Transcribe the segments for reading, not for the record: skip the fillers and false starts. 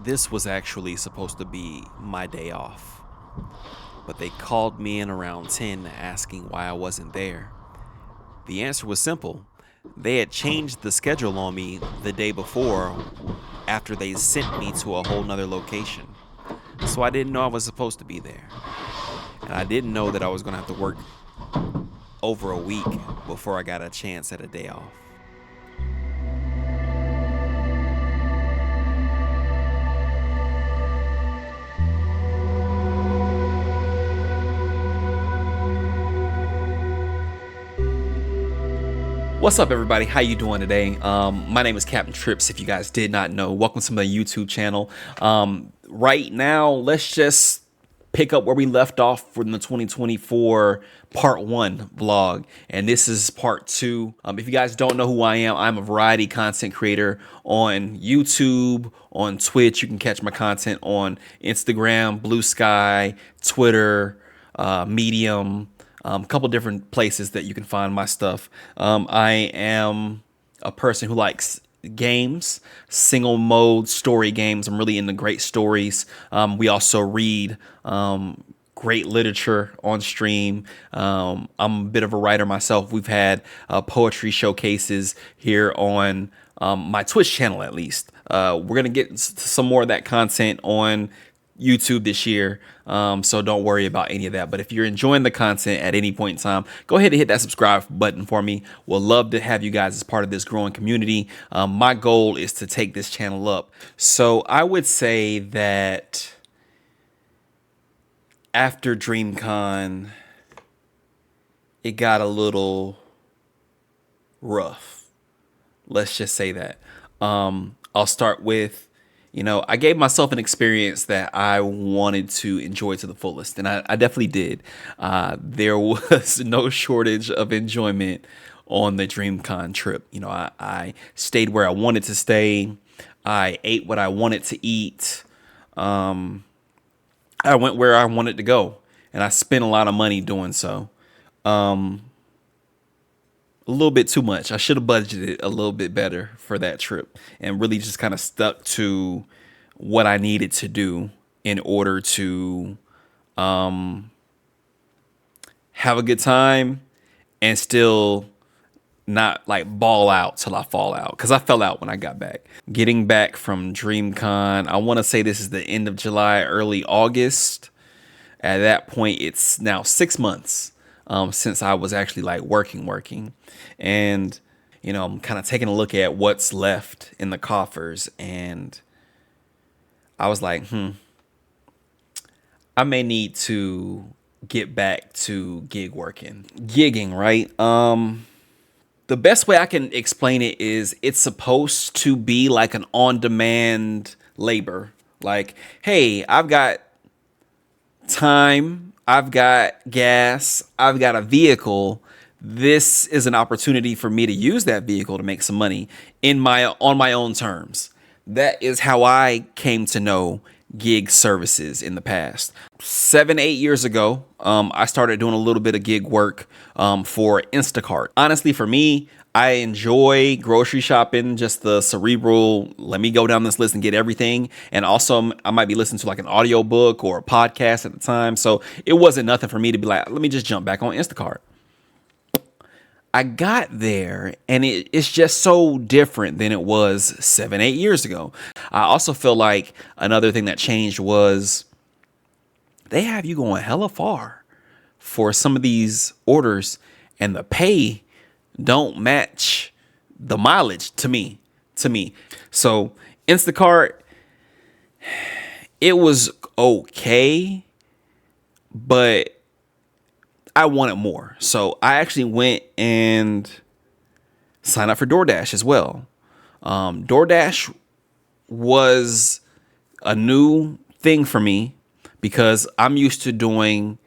This was actually supposed to be my day off, but they called me in around 10 asking why I wasn't there. The answer was simple. They had changed the schedule on me the day before after they sent me to a whole nother location. So I didn't know I was supposed to be there. And I didn't know that I was going to have to work over a week before I got a chance at a day off. What's up, everybody? How you doing today? My name is CapnTrippz. If you guys did not know, welcome to my YouTube channel. Right now, let's just pick up where we left off from the 2024 part 1 vlog, and this is part 2. If you guys don't know who I am, I'm a variety content creator on YouTube, on Twitch. You can catch my content on Instagram, Blue Sky, Twitter, Medium. A couple different places that you can find my stuff. I am a person who likes games, single mode story games. I'm really into great stories. We also read great literature on stream. I'm a bit of a writer myself. We've had poetry showcases here on my Twitch channel, at least. We're going to get some more of that content on YouTube this year, so don't worry about any of that. But if you're enjoying the content at any point in time, go ahead and hit that subscribe button for me. We'll love to have you guys as part of this growing community. My goal is to take this channel up. So I would say that after DreamCon, it got a little rough. Let's just say that. I'll start with, I gave myself an experience that I wanted to enjoy to the fullest, and I definitely did. There was no shortage of enjoyment on the DreamCon trip. I stayed where I wanted to stay. I ate what I wanted to eat. I went where I wanted to go, and I spent a lot of money doing so. A little bit too much. I should have budgeted a little bit better for that trip and really just kind of stuck to what I needed to do in order to have a good time and still not like ball out till I fall out, because I fell out when I got back. Getting back from DreamCon, I want to say this is the end of July, early August. At that point, it's now 6 months since I was actually like working. And, I'm kind of taking a look at what's left in the coffers. And I was like, I may need to get back to gigging, right? The best way I can explain it is it's supposed to be like an on-demand labor. Like, hey, I've got time, I've got gas, I've got a vehicle. This is an opportunity for me to use that vehicle to make some money on my own terms. That is how I came to know gig services in the past. 7-8 years ago, I started doing a little bit of gig work for Instacart. Honestly, for me, I enjoy grocery shopping, just the cerebral, let me go down this list and get everything. And also, I might be listening to like an audiobook or a podcast at the time. So it wasn't nothing for me to be like, let me just jump back on Instacart. I got there and it's just so different than it was 7-8 years ago. I also feel like another thing that changed was they have you going hella far for some of these orders, and the pay don't match the mileage to me. So Instacart, it was okay, but I wanted more. So I actually went and signed up for DoorDash as well. DoorDash was a new thing for me because I'm used to doing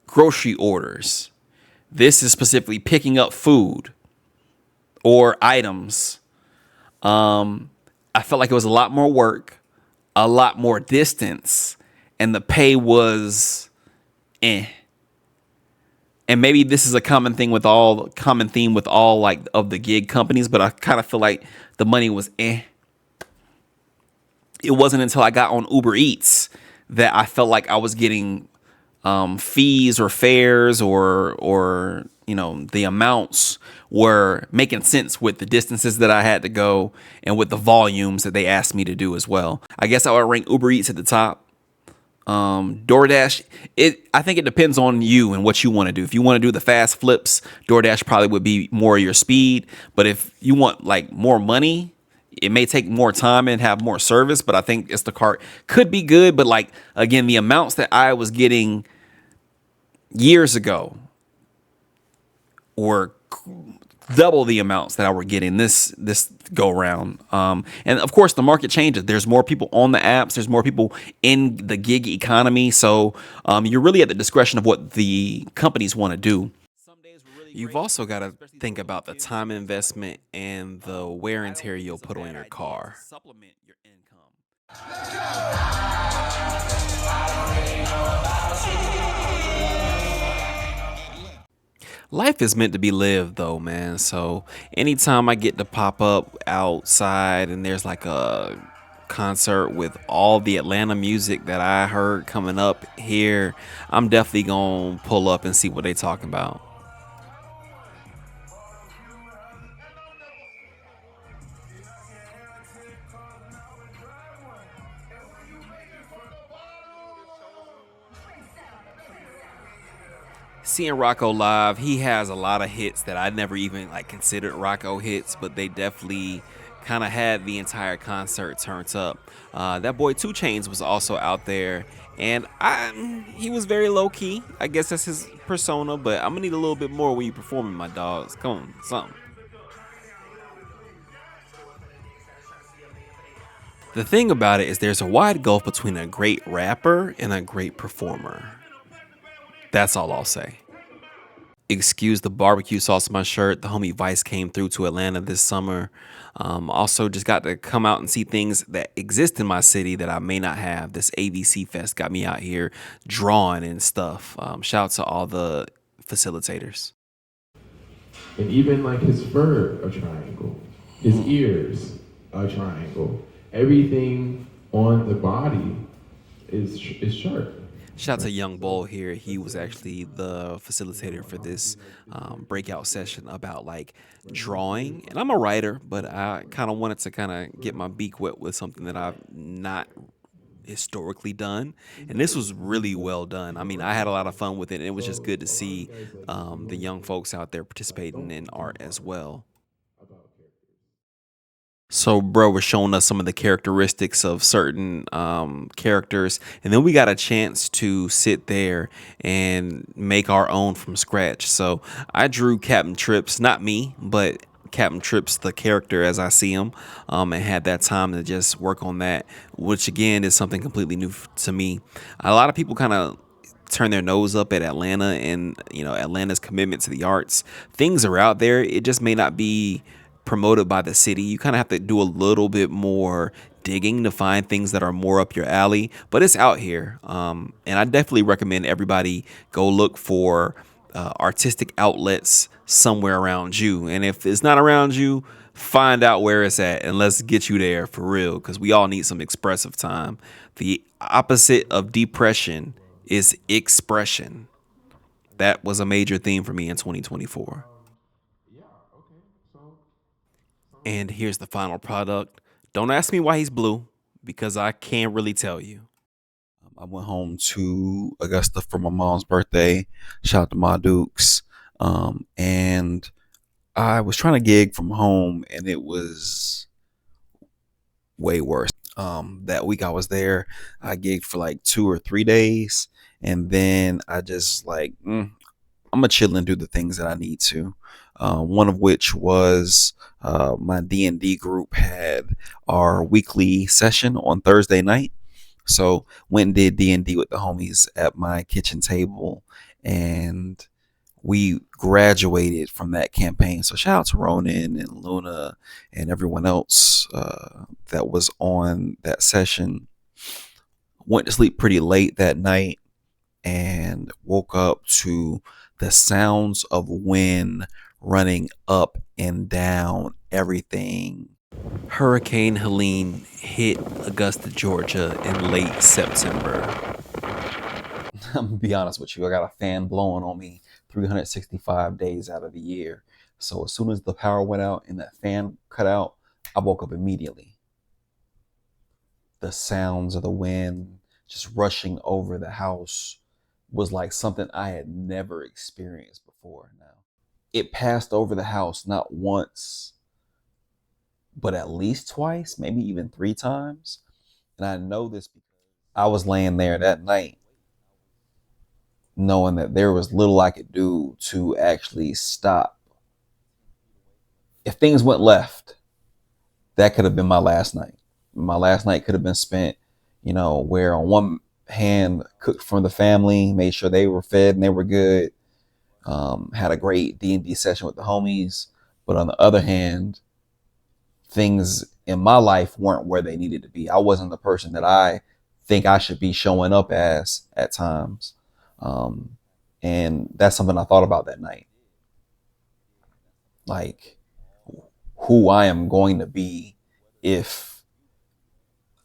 grocery orders. This is specifically picking up food or items. I felt like it was a lot more work, a lot more distance, and the pay was and maybe this is a common theme with all like of the gig companies, but I kind of feel like the money was It wasn't until I got on Uber Eats that I felt like I was getting fees or fares or the amounts were making sense with the distances that I had to go and with the volumes that they asked me to do as well. I guess I would rank Uber Eats at the top. DoorDash, I think it depends on you and what you want to do. If you want to do the fast flips, DoorDash probably would be more your speed. But if you want like more money, it may take more time and have more service. But I think Instacart could be good. But like again, the amounts that I was getting years ago were double the amounts that I were getting this go round. And of course, the market changes. There's more people on the apps. There's more people in the gig economy. So you're really at the discretion of what the companies want to do. You've also got to think about the time investment and the wear and tear you'll put on your car. Life is meant to be lived though, man. So anytime I get to pop up outside and there's like a concert with all the Atlanta music that I heard coming up here, I'm definitely gonna pull up and see what they talking about. Seeing Rocco live, he has a lot of hits that I never even like considered Rocco hits, but they definitely kind of had the entire concert turned up. That boy 2 Chainz was also out there, and he was very low key. I guess that's his persona, but I'm gonna need a little bit more when you performing, my dogs. Come on, something. The thing about it is, there's a wide gulf between a great rapper and a great performer. That's all I'll say. Excuse the barbecue sauce on my shirt. The homie Vice came through to Atlanta this summer. Also, just got to come out and see things that exist in my city that I may not have. This AVC Fest got me out here drawing and stuff. Shout out to all the facilitators. And even like his fur, a triangle. His ears, a triangle. Everything on the body is sharp. Shout out to Young Bull here. He was actually the facilitator for this breakout session about like drawing. And I'm a writer, but I kind of wanted to kind of get my beak wet with something that I've not historically done. And this was really well done. I mean, I had a lot of fun with it. And it was just good to see the young folks out there participating in art as well. So, bro, was showing us some of the characteristics of certain characters, and then we got a chance to sit there and make our own from scratch. So, I drew CapnTrippz, not me, but CapnTrippz, the character as I see him, and had that time to just work on that, which again is something completely new to me. A lot of people kind of turn their nose up at Atlanta and Atlanta's commitment to the arts. Things are out there. It just may not be promoted by the city. You kind of have to do a little bit more digging to find things that are more up your alley, but it's out here. And I definitely recommend everybody go look for artistic outlets somewhere around you. And if it's not around you, find out where it's at and let's get you there for real, because we all need some expressive time. The opposite of depression is expression. That was a major theme for me in 2024. And here's the final product. Don't ask me why he's blue, because I can't really tell you. I went home to Augusta for my mom's birthday. Shout out to my Dukes. And I was trying to gig from home, and it was way worse. That week I was there, I gigged for like 2 or 3 days, and then I just like, I'm gonna chill and do the things that I need to. One of which was my D&D group had our weekly session on Thursday night. So went and did D&D with the homies at my kitchen table, and we graduated from that campaign. So shout out to Ronan and Luna and everyone else that was on that session. Went to sleep pretty late that night and woke up to The sounds of wind running up and down everything. Hurricane Helene hit Augusta, Georgia in late September. I'm gonna be honest with you, I got a fan blowing on me 365 days out of the year. So as soon as the power went out and that fan cut out, I woke up immediately. The sounds of the wind just rushing over the house was like something I had never experienced before. Now, it passed over the house not once, but at least twice, maybe even 3 times. And I know this because I was laying there that night knowing that there was little I could do to actually stop. If things went left, that could have been my last night. My last night could have been spent, where on one hand, cooked for the family, made sure they were fed and they were good, had a great D&D session with the homies. But on the other hand, things in my life weren't where they needed to be. I wasn't the person that I think I should be showing up as at times. And that's something I thought about that night. Like, who I am going to be if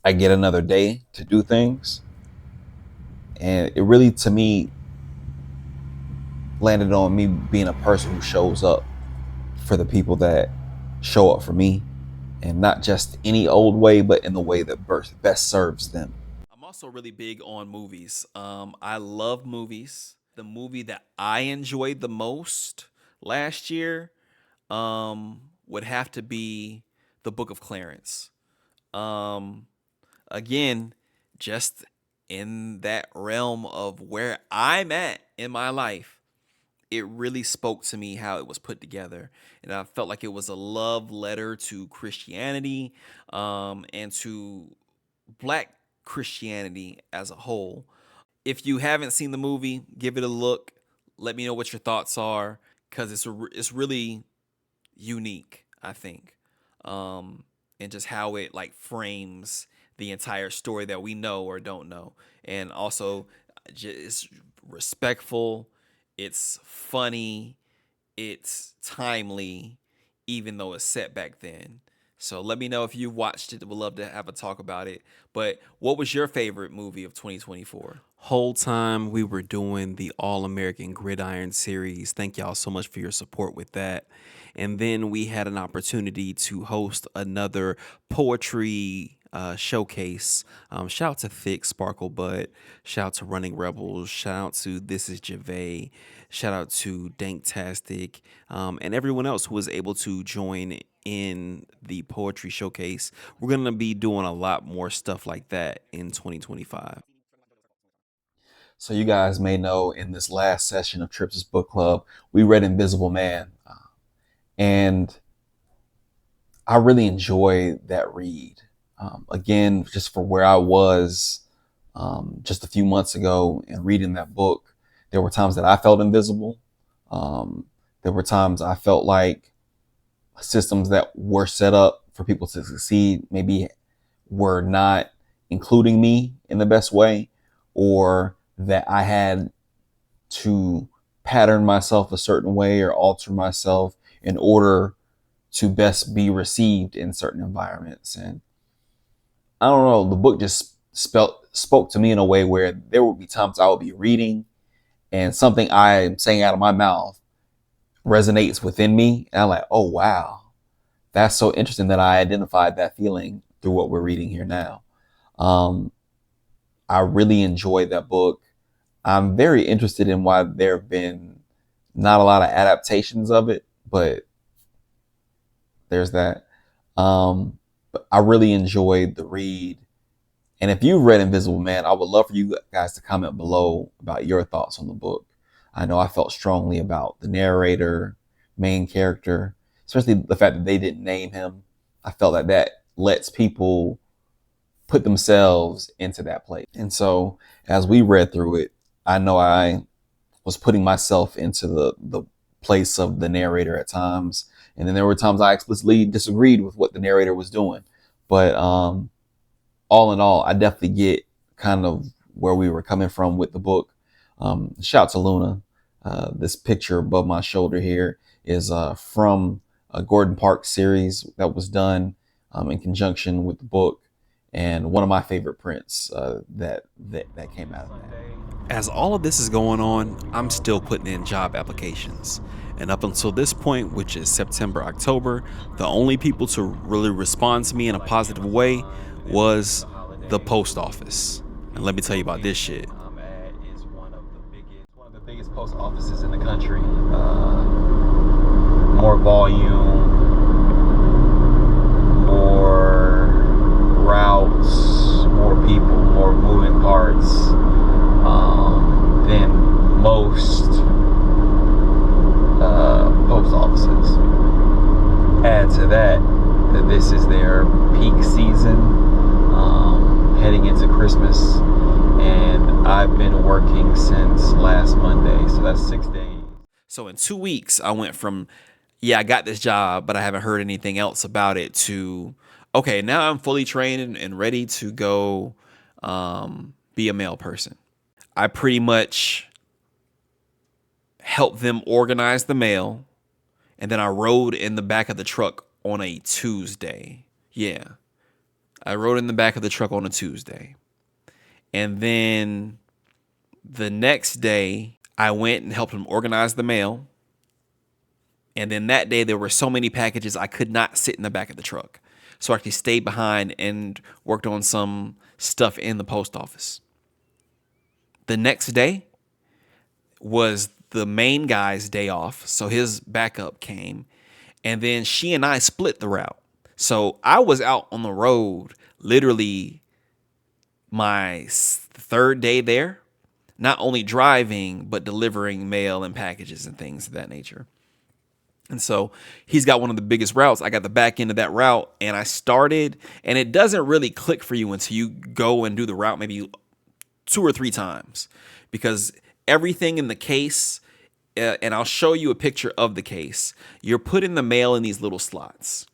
I get another day to do things. And it really, to me, landed on me being a person who shows up for the people that show up for me, and not just any old way, but in the way that best serves them. I'm also really big on movies. I love movies. The movie that I enjoyed the most last year would have to be The Book of Clarence. Um, Again, just in that realm of where I'm at in my life, it really spoke to me how it was put together. And I felt like it was a love letter to Christianity, and to Black Christianity as a whole. If you haven't seen the movie, give it a look. Let me know what your thoughts are, because it's really unique, I think, and just how it like frames the entire story that we know or don't know, and also it's respectful, it's funny, it's timely, even though it's set back then. So let me know if you watched it. We'd love to have a talk about it. But what was your favorite movie of 2024? Whole time we were doing the All American Gridiron series. Thank y'all so much for your support with that. And then we had an opportunity to host another poetry showcase. Shout out to Thick Sparkle Bud. Shout out to Running Rebels. Shout out to This Is Jave. Shout out to Danktastic, and everyone else who was able to join in the poetry showcase. We're going to be doing a lot more stuff like that in 2025. So you guys may know, in this last session of Tripp's book club, we read Invisible Man. And I really enjoyed that read. Again, just for where I was just a few months ago and reading that book, there were times that I felt invisible. There were times I felt like systems that were set up for people to succeed maybe were not including me in the best way, or that I had to pattern myself a certain way or alter myself in order to best be received in certain environments. And I don't know, the book just spoke to me in a way where there would be times I would be reading and something I'm saying out of my mouth resonates within me. And I'm like, oh, wow, that's so interesting that I identified that feeling through what we're reading here now. I really enjoyed that book. I'm very interested in why there have been not a lot of adaptations of it, but there's that. But I really enjoyed the read. And if you've read Invisible Man, I would love for you guys to comment below about your thoughts on the book. I know I felt strongly about the narrator, main character, especially the fact that they didn't name him. I felt that that lets people put themselves into that place. And so as we read through it, I know I was putting myself into the place of the narrator at times. And then there were times I explicitly disagreed with what the narrator was doing. But all in all, I definitely get kind of where we were coming from with the book. Shout out to Luna. This picture above my shoulder here is from a Gordon Parks series that was done in conjunction with the book, and one of my favorite prints that came out of that. As all of this is going on, I'm still putting in job applications. And up until this point, which is September, October, the only people to really respond to me in a positive way was the post office. And let me tell you about this shit. Is one of the biggest post offices in the country. More volume, more routes, more people, more moving parts than most post offices. Add to that this is their peak season, heading into Christmas, and I've been working since last Monday, so that's 6 days. So in 2 weeks, I went from, yeah, I got this job, but I haven't heard anything else about it, to, okay, now I'm fully trained and ready to go be a mail person. I pretty much helped them organize the mail, and then I rode in the back of the truck on a Tuesday. Yeah, I rode in the back of the truck on a Tuesday. And then the next day, I went and helped them organize the mail. And then that day, there were so many packages, I could not sit in the back of the truck. So I actually stayed behind and worked on some stuff in the post office. The next day was the main guy's day off, so his backup came. And then she and I split the route. So I was out on the road literally my third day there, not only driving, but delivering mail and packages and things of that nature. And so he's got one of the biggest routes. I got the back end of that route, and I started, and it doesn't really click for you until you go and do the route maybe 2 or 3 times, because everything in the case, and I'll show you a picture of the case, you're putting the mail in these little slots.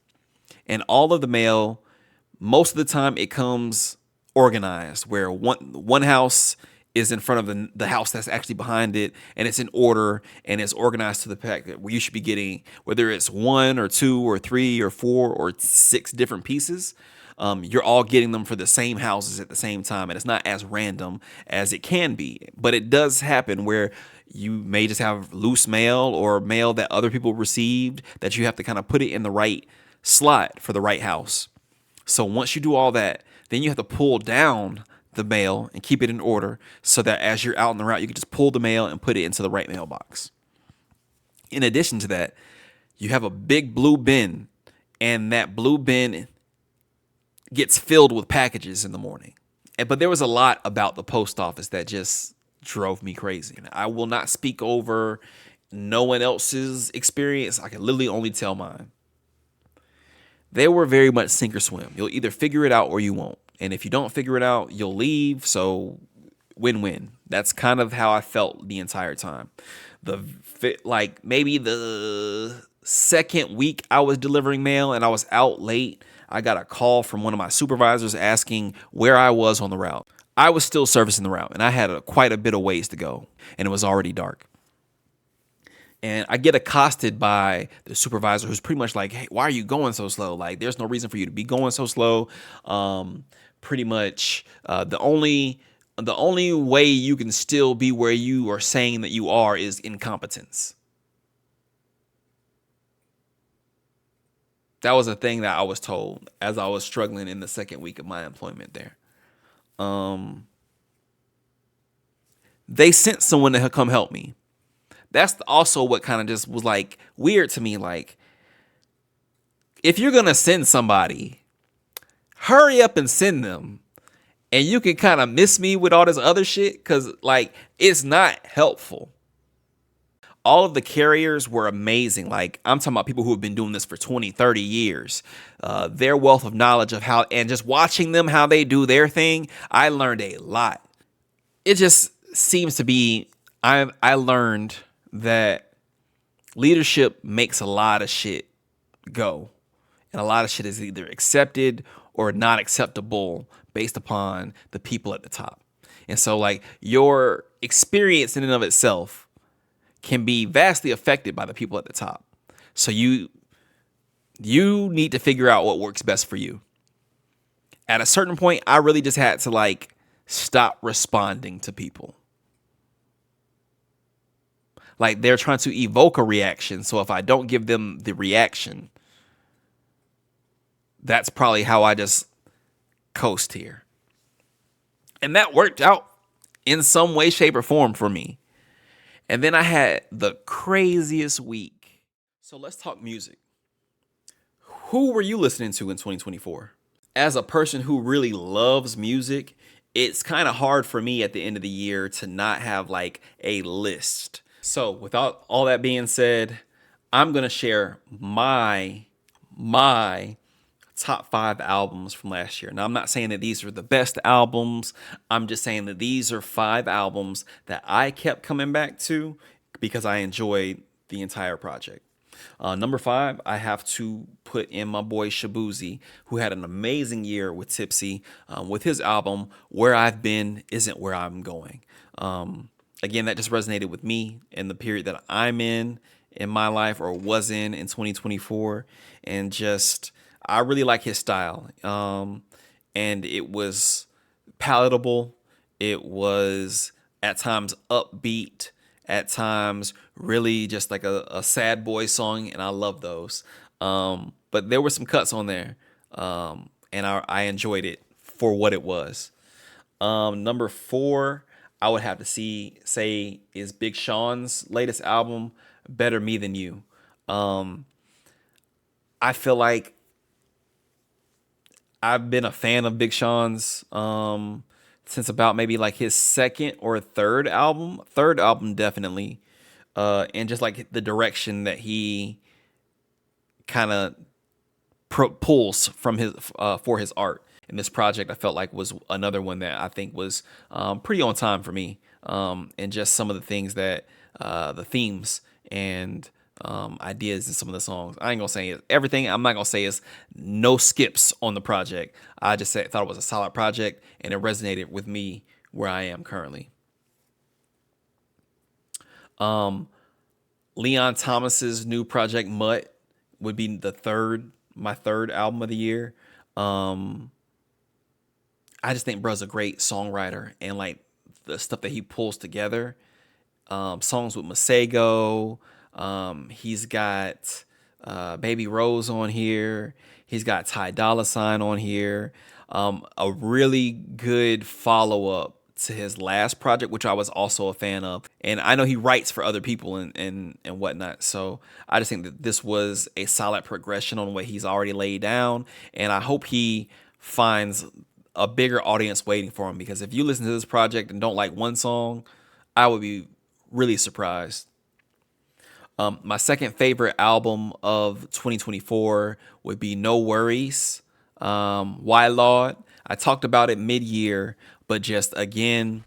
And all of the mail, most of the time, it comes organized, where one house is in front of the house that's actually behind it, and it's in order, and it's organized to the pack where you should be getting, whether it's 1 or 2 or 3 or 4 or 6 different pieces. You're all getting them for the same houses at the same time, and it's not as random as it can be. But it does happen where you may just have loose mail or mail that other people received that you have to kind of put it in the right slot for the right house. So once you do all that, then you have to pull down the mail and keep it in order, so that as you're out on the route, you can just pull the mail and put it into the right mailbox. In addition to that, you have a big blue bin, and that blue bin gets filled with packages in the morning. But there was a lot about the post office that just drove me crazy. I will not speak over no one else's experience. I can literally only tell mine. They were very much sink or swim. You'll either figure it out or you won't. And if you don't figure it out, you'll leave. So win-win. That's kind of how I felt the entire time. Maybe the second week I was delivering mail and I was out late, I got a call from one of my supervisors asking where I was on the route. I was still servicing the route, and I had quite a bit of ways to go, and it was already dark. And I get accosted by the supervisor, who's pretty much like, hey, why are you going so slow? Like, there's no reason for you to be going so slow. Pretty much the only way you can still be where you are saying that you are is incompetence. That was a thing that I was told as I was struggling in the second week of my employment there. They sent someone to come help me. That's also what kind of just was like weird to me. Like, if you're going to send somebody, hurry up and send them. And you can kind of miss me with all this other shit, because like, it's not helpful. All of the carriers were amazing. Like, I'm talking about people who have been doing this for 20, 30 years. Their wealth of knowledge of how, and just watching them, how they do their thing, I learned a lot. It just seems to be, I learned that leadership makes a lot of shit go. And a lot of shit is either accepted or not acceptable based upon the people at the top. And so, like, your experience in and of itself, can be vastly affected by the people at the top. So you need to figure out what works best for you. At a certain point, I really just had to like stop responding to people. Like they're trying to evoke a reaction. So if I don't give them the reaction, that's probably how I just coast here. And that worked out in some way, shape, or form for me. And then I had the craziest week. So let's talk music. Who were you listening to in 2024? As a person who really loves music, it's kind of hard for me at the end of the year to not have like a list. So without all that being said, I'm going to share my top 5 albums from last year. Now, I'm not saying that these are the best albums. I'm just saying that these are 5 albums that I kept coming back to because I enjoyed the entire project. Number 5, I have to put in my boy Shabuzi, who had an amazing year with Tipsy, with his album, Where I've Been Isn't Where I'm Going. Again, that just resonated with me in the period that I'm in my life, or was in 2024. And just, I really like his style. And it was palatable. It was at times upbeat, at times really just like a sad boy song, and I love those. But there were some cuts on there, and I enjoyed it for what it was. Number 4, I would have to say is Big Sean's latest album, Better Me Than You. I feel like I've been a fan of Big Sean's since about maybe like his second or third album. Third album, definitely. And just like the direction that he kind of pulls from his for his art. And this project, I felt like, was another one that I think was pretty on time for me. And just some of the things that the themes and ideas in some of the songs. I ain't gonna say everything. I'm not gonna say is no skips on the project. I just thought it was a solid project, and it resonated with me where I am currently. Leon Thomas's new project, Mutt, would be my third album of the year. I just think bro's a great songwriter, and like the stuff that he pulls together. Songs with Masego. He's got Baby Rose on here. He's got Ty Dolla $ign on here. A really good follow-up to his last project, which I was also a fan of. And I know he writes for other people and whatnot. So I just think that this was a solid progression on what he's already laid down. And I hope he finds a bigger audience waiting for him, because if you listen to this project and don't like one song, I would be really surprised. My second favorite album of 2024 would be No Worries. Why Lord? I talked about it mid-year, but just again,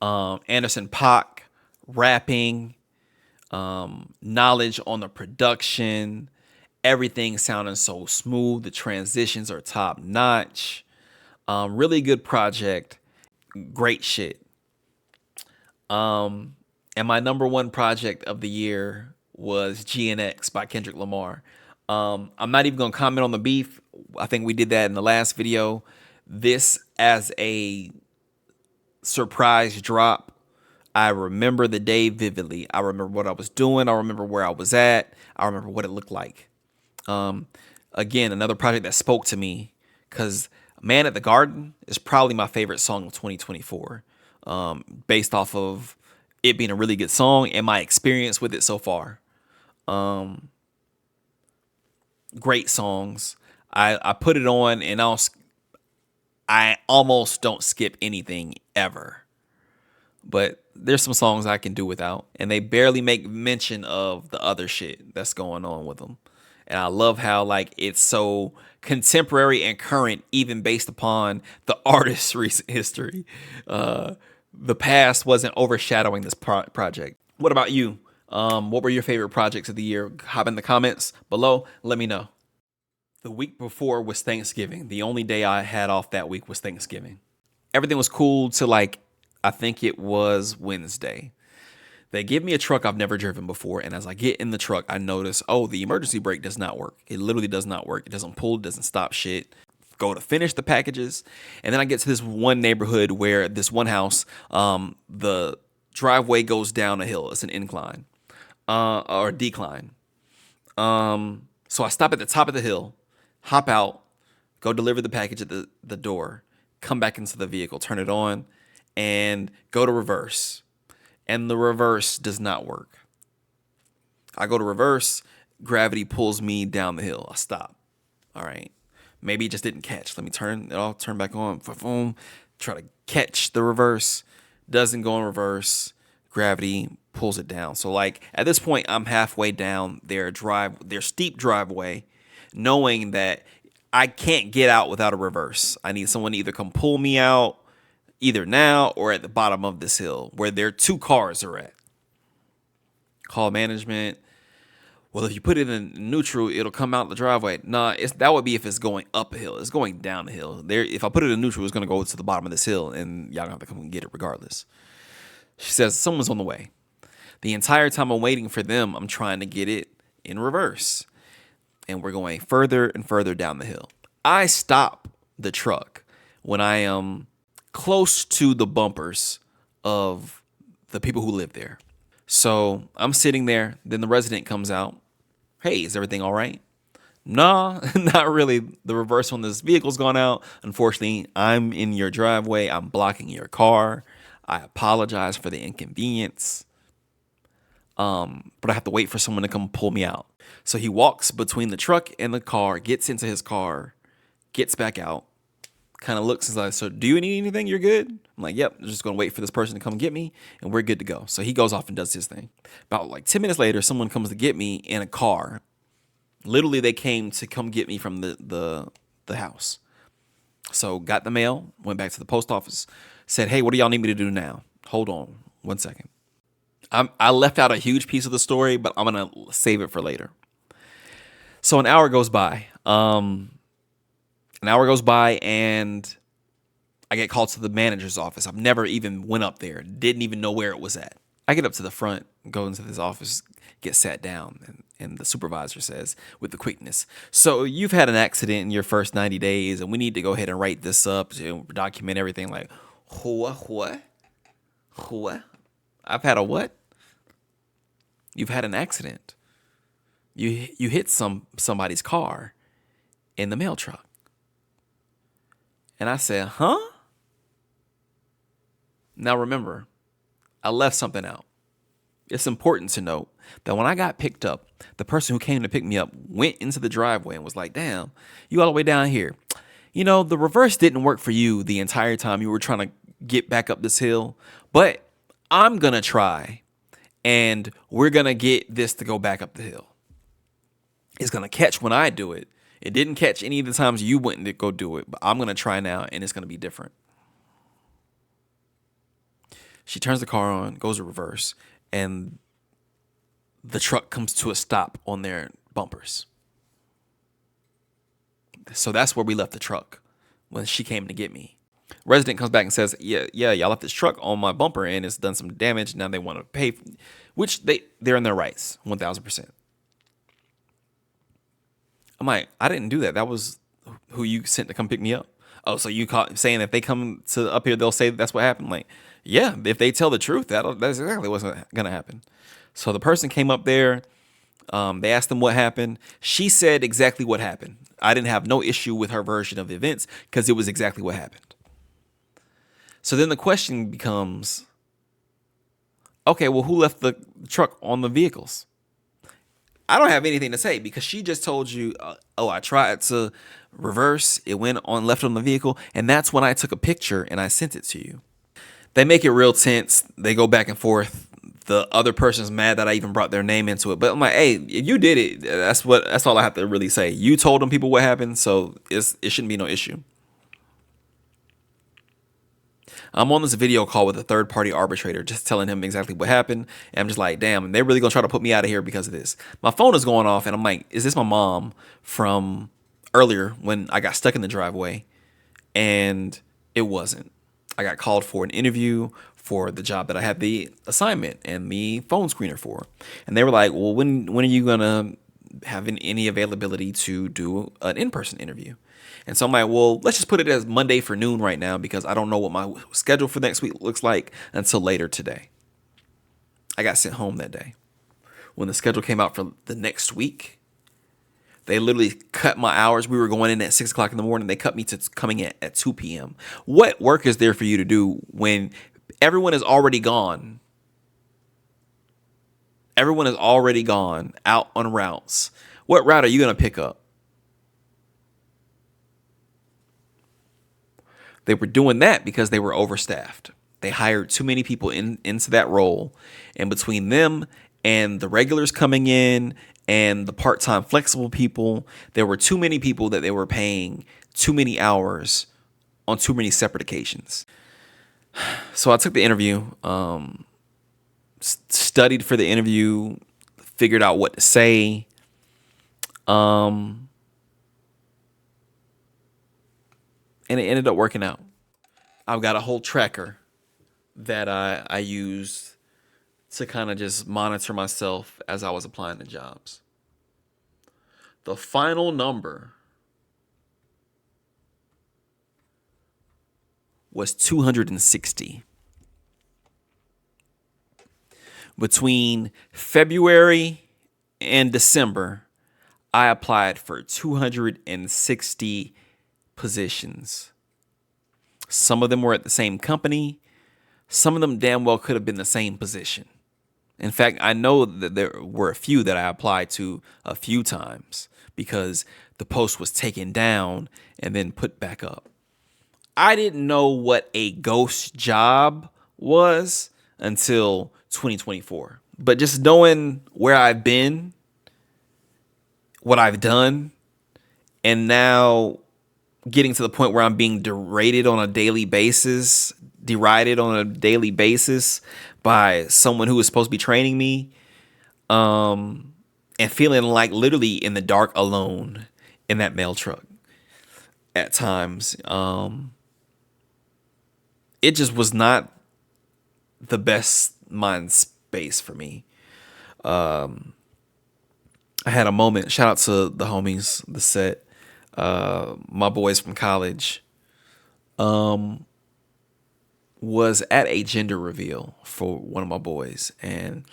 Anderson .Paak rapping, knowledge on the production, everything sounding so smooth. The transitions are top notch. Really good project. Great shit. And my number 1 project of the year was GNX by Kendrick Lamar. I'm not even going to comment on the beef. I think we did that in the last video. This as a surprise drop. I remember the day vividly. I remember what I was doing. I remember where I was at. I remember what it looked like. Again, another project that spoke to me, because Man at the Garden is probably my favorite song of 2024, based off of it being a really good song and my experience with it so far. Great songs. I put it on, and I almost don't skip anything ever. But there's some songs I can do without, and they barely make mention of the other shit that's going on with them. And I love how like it's so contemporary and current, even based upon the artist's recent history. The past wasn't overshadowing this project. What about you? What were your favorite projects of the year? Hop in the comments below. Let me know. The week before was Thanksgiving. The only day I had off that week was Thanksgiving. Everything was cool till like, I think it was Wednesday. They give me a truck I've never driven before, and as I get in the truck, I notice, oh, the emergency brake does not work. It literally does not work. It doesn't pull, it doesn't stop shit. Go to finish the packages, and then I get to this one neighborhood where this one house, the driveway goes down a hill. It's an incline or decline. So I stop at the top of the hill, hop out, go deliver the package at the door, come back into the vehicle, turn it on, and go to reverse. And the reverse does not work. I go to reverse, gravity pulls me down the hill. I stop. All right. Maybe it just didn't catch. Let me turn it off, turn back on. Boom. Try to catch the reverse. Doesn't go in reverse. Gravity pulls it down. So like at this point, I'm halfway down their steep driveway, knowing that I can't get out without a reverse. I need someone to either come pull me out either now or at the bottom of this hill where their two cars are at. Call management. Well, if you put it in neutral, it'll come out the driveway. Nah, that would be if it's going up a hill. It's going down a hill. If I put it in neutral, it's going to go to the bottom of this hill, and y'all gonna have to come and get it regardless. She says someone's on the way. The entire time I'm waiting for them, I'm trying to get it in reverse, and we're going further and further down the hill. I stop the truck when I am close to the bumpers of the people who live there. So I'm sitting there. Then the resident comes out. Hey, is everything all right? Nah, not really. The reverse on this vehicle's gone out. Unfortunately, I'm in your driveway. I'm blocking your car. I apologize for the inconvenience. But I have to wait for someone to come pull me out. So he walks between the truck and the car, gets into his car, gets back out, kind of looks and is like, so do you need anything? You're good? I'm like, yep, I'm just going to wait for this person to come get me and we're good to go. So he goes off and does his thing. About like 10 minutes later, someone comes to get me in a car. Literally, they came to come get me from the house. So got the mail, went back to the post office, said, hey, what do y'all need me to do now? Hold on 1 second. I left out a huge piece of the story, but I'm going to save it for later. So an hour goes by. And I get called to the manager's office. I've never even went up there. Didn't even know where it was at. I get up to the front, go into this office, get sat down, and the supervisor says with the quickness, so you've had an accident in your first 90 days, and we need to go ahead and write this up to document everything. Like, what? I've had a what? You've had an accident. You hit somebody's car in the mail truck. And I said, huh? Now remember, I left something out. It's important to note that when I got picked up, the person who came to pick me up went into the driveway and was like, damn, you all the way down here. You know, the reverse didn't work for you the entire time you were trying to get back up this hill, but I'm going to try and we're going to get this to go back up the hill. It's going to catch when I do it. It didn't catch any of the times you went to go do it, but I'm going to try now, and it's going to be different. She turns the car on, goes to reverse, and the truck comes to a stop on their bumpers. So that's where we left the truck when she came to get me. Resident comes back and says, yeah, y'all left this truck on my bumper, and it's done some damage. Now they want to pay, which they're in their rights, 1,000%. I'm like, I didn't do that. That was who you sent to come pick me up. Oh, so you saying if they come to up here, they'll say that's what happened? Like, yeah, if they tell the truth, that's exactly what's going to happen. So the person came up there. They asked them what happened. She said exactly what happened. I didn't have no issue with her version of the events because it was exactly what happened. So then the question becomes, okay, well, who left the truck on the vehicles? I don't have anything to say because she just told you, I tried to reverse. It went on left on the vehicle. And that's when I took a picture and I sent it to you. They make it real tense. They go back and forth. The other person's mad that I even brought their name into it. But I'm like, hey, if you did it, that's all I have to really say. You told them people what happened, so it shouldn't be no issue. I'm on this video call with a third-party arbitrator, just telling him exactly what happened. And I'm just like, damn, they're really going to try to put me out of here because of this. My phone is going off, and I'm like, is this my mom from earlier when I got stuck in the driveway? And it wasn't. I got called for an interview for the job that I had the assignment and the phone screener for. And they were like, well, when are you going to have any availability to do an in-person interview? And so I'm like, well, let's just put it as Monday for noon right now, because I don't know what my schedule for next week looks like until later today. I got sent home that day. When the schedule came out for the next week, they literally cut my hours. We were going in at 6 o'clock in the morning. They cut me to coming in at 2 p.m. What work is there for you to do when everyone is already gone? Everyone is already gone out on routes. What route are you going to pick up? They were doing that because they were overstaffed. They hired too many people into that role. And between them and the regulars coming in and the part-time flexible people, there were too many people that they were paying too many hours on too many separate occasions. So I took the interview, studied for the interview, figured out what to say. And it ended up working out. I've got a whole tracker that I use to kind of just monitor myself as I was applying to jobs. The final number was 260. Between February and December, I applied for 260 positions. Some of them were at the same company. Some of them damn well could have been the same position. In fact, I know that there were a few that I applied to a few times because the post was taken down and then put back up. I didn't know what a ghost job was until 2024. But just knowing where I've been, what I've done, and now getting to the point where I'm being derided on a daily basis by someone who is supposed to be training me, and feeling like literally in the dark alone in that mail truck at times. It just was not the best mind space for me. I had a moment, shout out to the homies, the set, my boys from college, was at a gender reveal for one of my boys and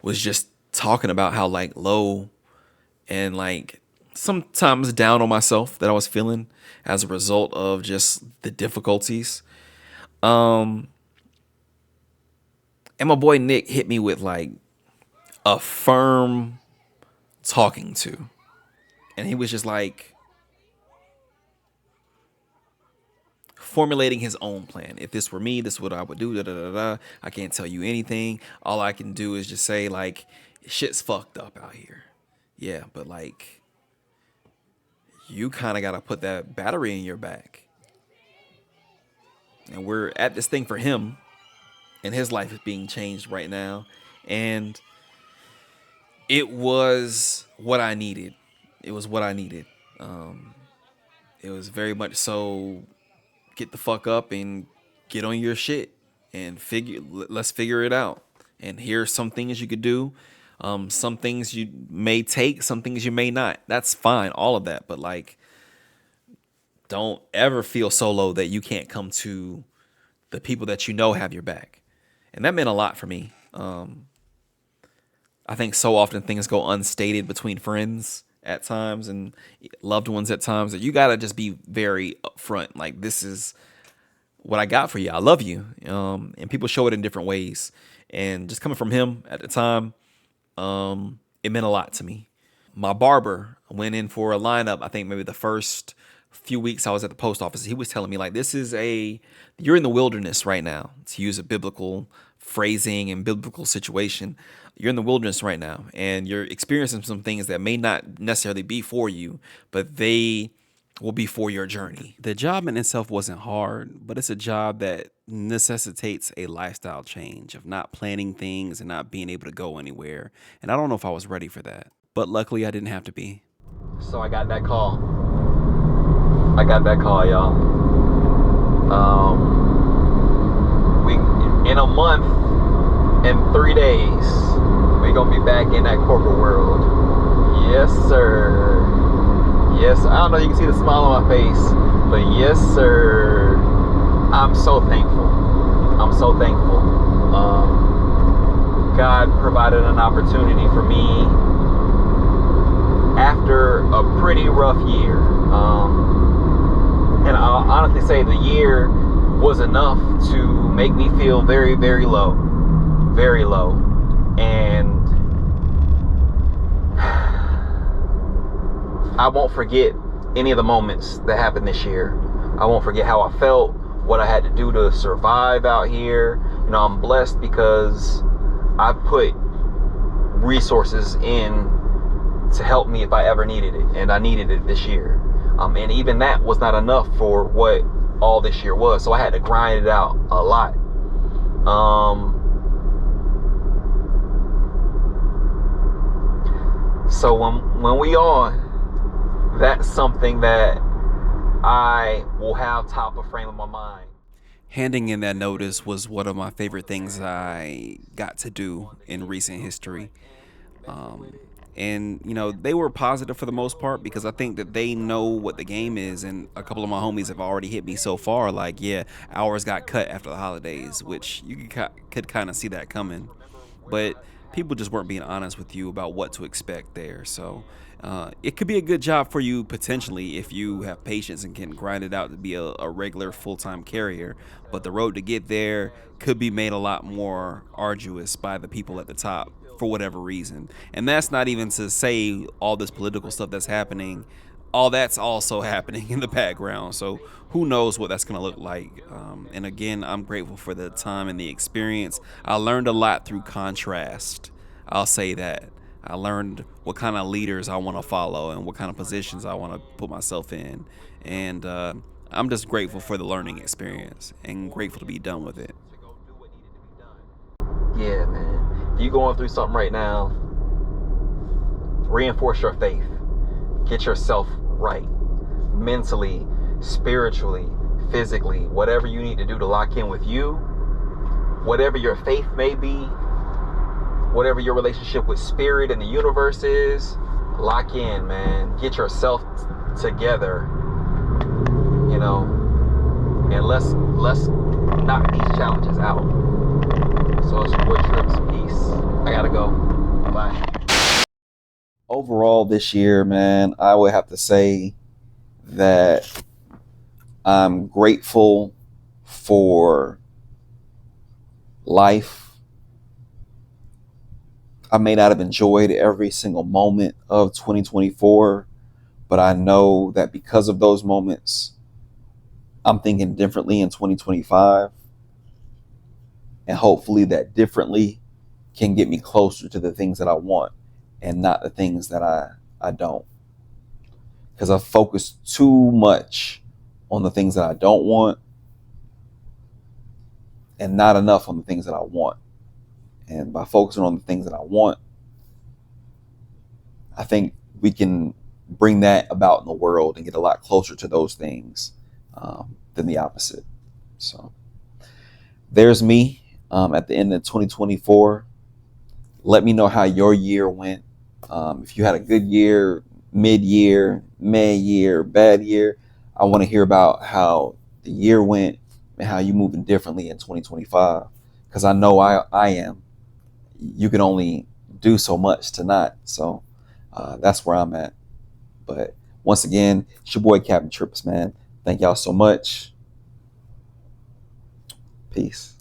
was just talking about how like low and like sometimes down on myself that I was feeling as a result of just the difficulties. And my boy Nick hit me with like a firm talking to, and he was just like formulating his own plan. If this were me, this is what I would do. Da, da, da, da. I can't tell you anything. All I can do is just say like, shit's fucked up out here. Yeah, but like, you kind of got to put that battery in your back. And we're at this thing for him, and his life is being changed right now. And it was what I needed. It was what I needed. It was very much so, get the fuck up and get on your shit and let's figure it out. And here's some things you could do. Some things you may take, some things you may not. That's fine, all of that. But like, don't ever feel so low that you can't come to the people that you know have your back. And that meant a lot for me. I think so often things go unstated between friends at times and loved ones at times, that you got to just be very upfront. Like, this is what I got for you. I love you. And people show it in different ways. And just coming from him at the time, it meant a lot to me. My barber went in for a lineup. I think maybe the first few weeks I was at the post office, he was telling me like, you're in the wilderness right now, to use a biblical phrasing and biblical situation. You're in the wilderness right now, and you're experiencing some things that may not necessarily be for you, but they will be for your journey. The job in itself wasn't hard, but it's a job that necessitates a lifestyle change of not planning things and not being able to go anywhere. And I don't know if I was ready for that, but luckily I didn't have to be. So I got that call, y'all. In a month and 3 days, we're gonna be back in that corporate world. Yes, sir. Yes, I don't know if you can see the smile on my face, but yes, sir. I'm so thankful. I'm so thankful. God provided an opportunity for me after a pretty rough year. And I'll honestly say the year was enough to make me feel very, very low. Very low. And I won't forget any of the moments that happened this year. I won't forget how I felt, what I had to do to survive out here. You know, I'm blessed because I put resources in to help me if I ever needed it, and I needed it this year. And even that was not enough for what all this year was, so I had to grind it out a lot. So when we on, that's something that I will have top of frame of my mind. Handing in that notice was one of my favorite things I got to do in recent history. And, you know, they were positive for the most part because I think that they know what the game is. And a couple of my homies have already hit me so far. Like, yeah, hours got cut after the holidays, which you could kind of see that coming. But people just weren't being honest with you about what to expect there. So it could be a good job for you potentially if you have patience and can grind it out to be a regular full-time carrier. But the road to get there could be made a lot more arduous by the people at the top for whatever reason. And that's not even to say all this political stuff that's happening. All that's also happening in the background. So who knows what that's going to look like. And again, I'm grateful for the time and the experience. I learned a lot through contrast. I'll say that. I learned what kind of leaders I want to follow and what kind of positions I want to put myself in. And I'm just grateful for the learning experience and grateful to be done with it. Yeah, man. If you're going through something right now, reinforce your faith. Get yourself right. Mentally, spiritually, physically, whatever you need to do to lock in with you, whatever your faith may be, whatever your relationship with spirit and the universe is, lock in, man. Get yourself together, you know, and let's knock these challenges out. So it's your boy Trippz. Peace. I gotta go. Bye. Overall, this year, man, I would have to say that I'm grateful for life. I may not have enjoyed every single moment of 2024, but I know that because of those moments, I'm thinking differently in 2025. And hopefully that differently can get me closer to the things that I want and not the things that I don't. Because I focus too much on the things that I don't want and not enough on the things that I want. And by focusing on the things that I want, I think we can bring that about in the world and get a lot closer to those things than the opposite. So there's me at the end of 2024. Let me know how your year went. If you had a good year, mid-year, year, bad year, I want to hear about how the year went and how you moving differently in 2025. Because I know I am. You can only do so much tonight. So that's where I'm at. But once again, it's your boy CapnTrippz, man. Thank y'all so much. Peace.